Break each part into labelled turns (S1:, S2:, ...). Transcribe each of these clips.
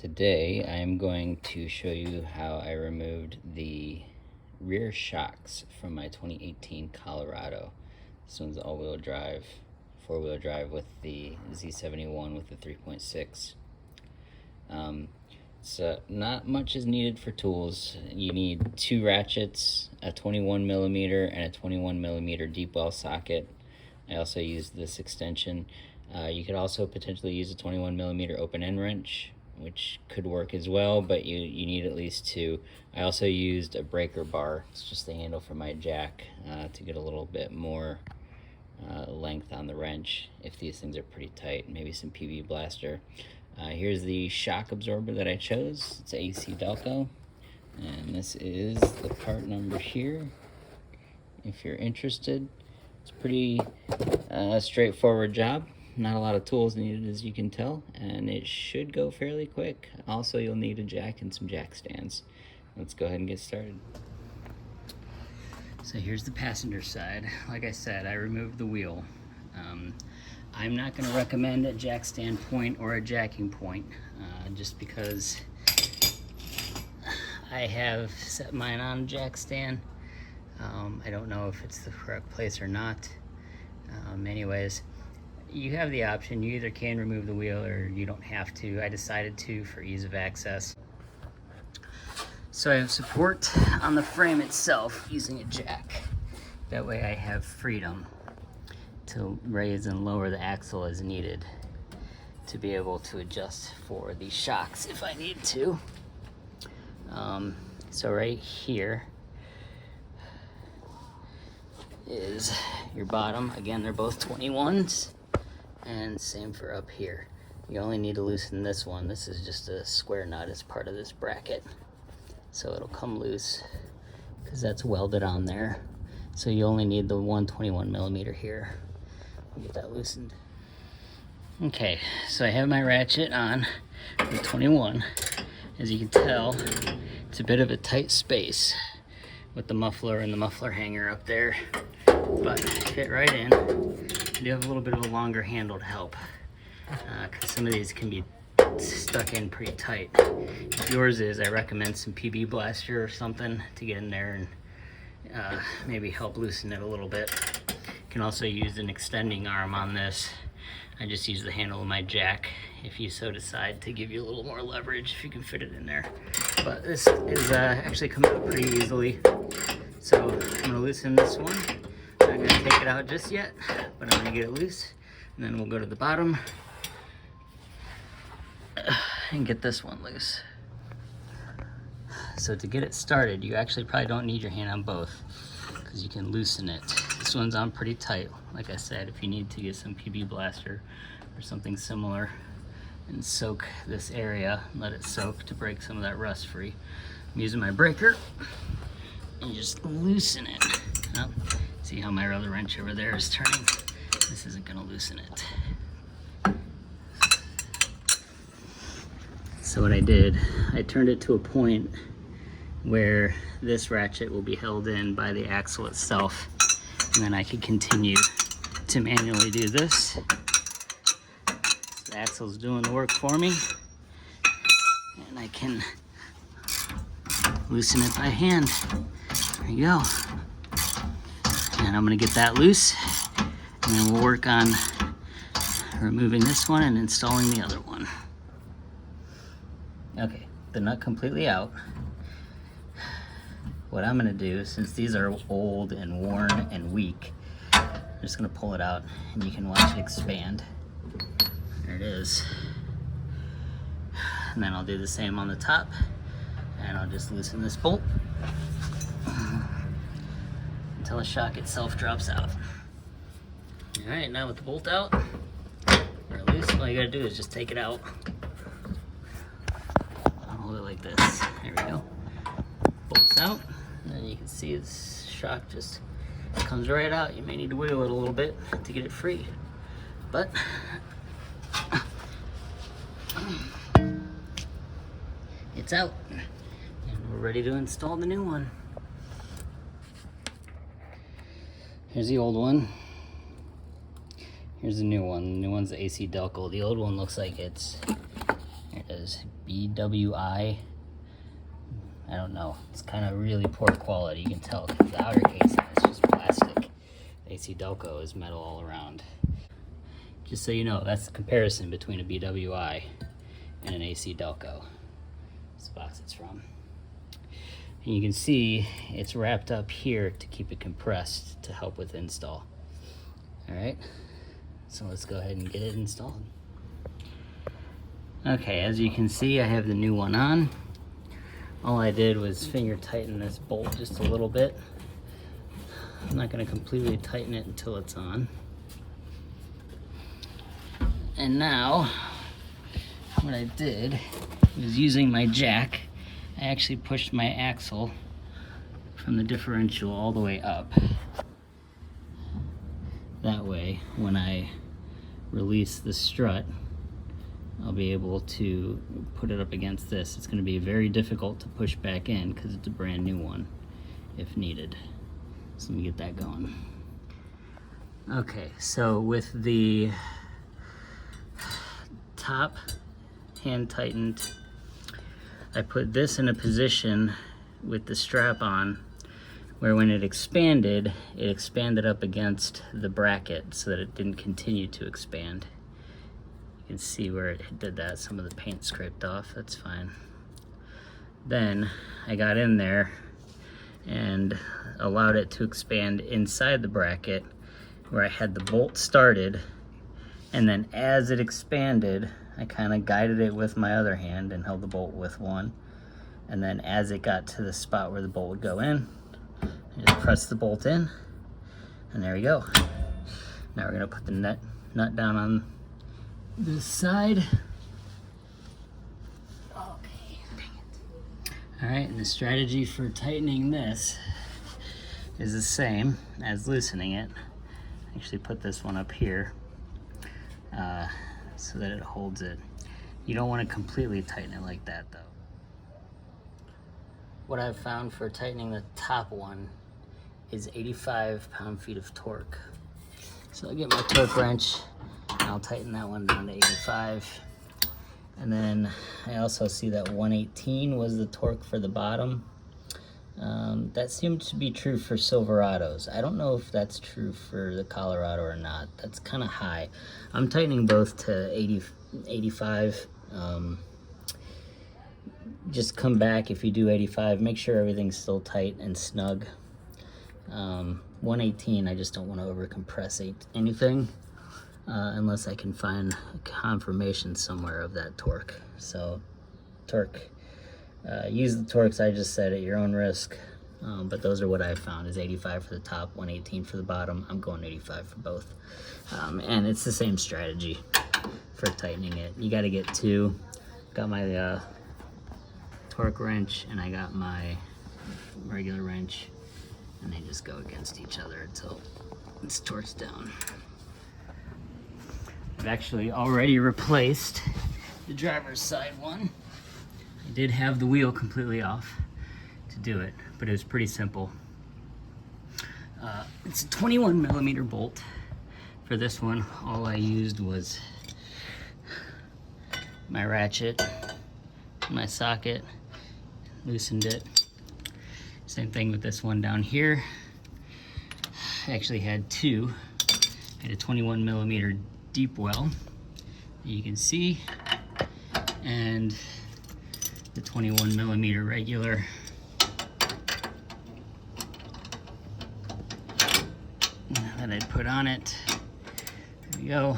S1: Today I'm going to show you how I removed the rear shocks from my 2018 Colorado. This one's all-wheel drive, four-wheel drive with the Z71 with the 3.6. So not much is needed for tools. You need two ratchets, a 21mm and a 21mm deep well socket. I also used this extension. You could also potentially use a 21mm open end wrench, which could work as well, but you need at least two. I also used a breaker bar. It's just the handle for my jack to get a little bit more length on the wrench if these things are pretty tight. Maybe some PB blaster. Here's the shock absorber that I chose. It's AC Delco, and this is the part number here if you're interested. It's a pretty straightforward job. Not a lot of tools needed, as you can tell, and it should go fairly quick. Also, you'll need a jack and some jack stands. Let's go ahead and get started. So here's the passenger side. Like I said, I removed the wheel. I'm not going to recommend a jack stand point or a jacking point, just because I have set mine on a jack stand. I don't know if it's the correct place or not. Anyways, you have the option. You either can remove the wheel or you don't have to. I decided to for ease of access. So I have support on the frame itself using a jack. That way I have freedom to raise and lower the axle as needed to be able to adjust for the shocks if I need to. So right here is your bottom. Again, they're both 21s, and same for up here. You only need to loosen this one. This is just a square nut as part of this bracket, so it'll come loose because that's welded on there. So you only need the 121mm here. Get that loosened. Okay, so I have my ratchet on the 21. As you can tell, it's a bit of a tight space with the muffler and the muffler hanger up there, but fit right in. I do have a little bit of a longer handle to help, because some of these can be stuck in pretty tight. If yours is, I recommend some PB blaster or something to get in there and maybe help loosen it a little bit. You can also use an extending arm on this. I just use the handle of my jack if you so decide to give you a little more leverage, if you can fit it in there. But this is actually coming out pretty easily. So I'm gonna loosen this one. I'm not gonna take it out just yet, but I'm gonna get it loose. And then we'll go to the bottom and get this one loose. So to get it started, you actually probably don't need your hand on both, because you can loosen it. This one's on pretty tight. Like I said, if you need to get some PB blaster or something similar and soak this area, let it soak to break some of that rust free. I'm using my breaker and just loosen it. Oh, see how my other wrench over there is turning? This isn't gonna loosen it. So what I did, I turned it to a point where this ratchet will be held in by the axle itself, and then I can continue to manually do this. So the axle's doing the work for me, and I can loosen it by hand. There you go. And I'm gonna get that loose, and then we'll work on removing this one and installing the other one. Okay, the nut completely out. What I'm gonna do, since these are old and worn and weak, I'm just gonna pull it out and you can watch it expand. There it is. And then I'll do the same on the top, and I'll just loosen this bolt until the shock itself drops out. All right, now with the bolt out, or loose, all you gotta do is just take it out. I'll hold it like this. There we go. Bolts out. And then you can see this shock just comes right out. You may need to wiggle it a little bit to get it free, but it's out, and we're ready to install the new one. Here's the old one. Here's the new one. The new one's the AC Delco. The old one looks like it's It is BWI. I don't know. It's kind of really poor quality. You can tell because the outer casing is just plastic. The AC Delco is metal all around. Just so you know, that's the comparison between a BWI and an AC Delco. This box it's from. And you can see it's wrapped up here to keep it compressed to help with install. All right, so let's go ahead and get it installed. Okay, as you can see, I have the new one on. All I did was finger tighten this bolt just a little bit. I'm not going to completely tighten it until it's on. And now, what I did was using my jack, I actually pushed my axle from the differential all the way up. That way, when I release the strut, I'll be able to put it up against this. It's going to be very difficult to push back in because it's a brand new one if needed. So let me get that going. Okay, so with the top hand tightened, I put this in a position with the strap on where when it expanded up against the bracket so that it didn't continue to expand. You can see where it did that. Some of the paint scraped off, that's fine. Then I got in there and allowed it to expand inside the bracket where I had the bolt started, and then as it expanded, I kind of guided it with my other hand and held the bolt with one. And then as it got to the spot where the bolt would go in, I just pressed the bolt in, and there we go. Now we're gonna put the nut down on this side. Okay, dang it. All right, and the strategy for tightening this is the same as loosening it. Actually put this one up here so that it holds it. You don't want to completely tighten it like that though. What I've found for tightening the top one is 85 pound-feet of torque. So I'll get my torque wrench and I'll tighten that one down to 85. And then I also see that 118 was the torque for the bottom. That seemed to be true for Silverados. I don't know if that's true for the Colorado or not. That's kind of high. I'm tightening both to 85. Just come back if you do 85. Make sure everything's still tight and snug. 118, I just don't want to over compress anything unless I can find confirmation somewhere of that torque. So torque, use the torques I just said at your own risk, but those are what I found is 85 for the top, 118 for the bottom. I'm going 85 for both, and it's the same strategy for tightening it. You got to get two. Got my torque wrench and I got my regular wrench, and they just go against each other until it's torqued down. I've actually already replaced the driver's side one. I did have the wheel completely off to do it, but it was pretty simple. It's a 21 millimeter bolt. For this one, all I used was my ratchet, my socket, loosened it. Same thing with this one down here. I actually had two. I had a 21 millimeter deep well that you can see, and the 21 millimeter regular. That I'd put on it. There we go.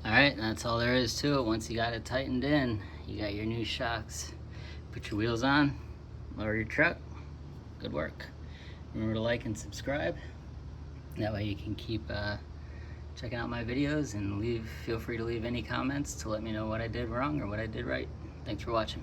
S1: All right, that's all there is to it. Once you got it tightened in, you got your new shocks. Put your wheels on, lower your truck. Good work. Remember to like and subscribe. That way you can keep checking out my videos, and feel free to leave any comments to let me know what I did wrong or what I did right. Thanks for watching.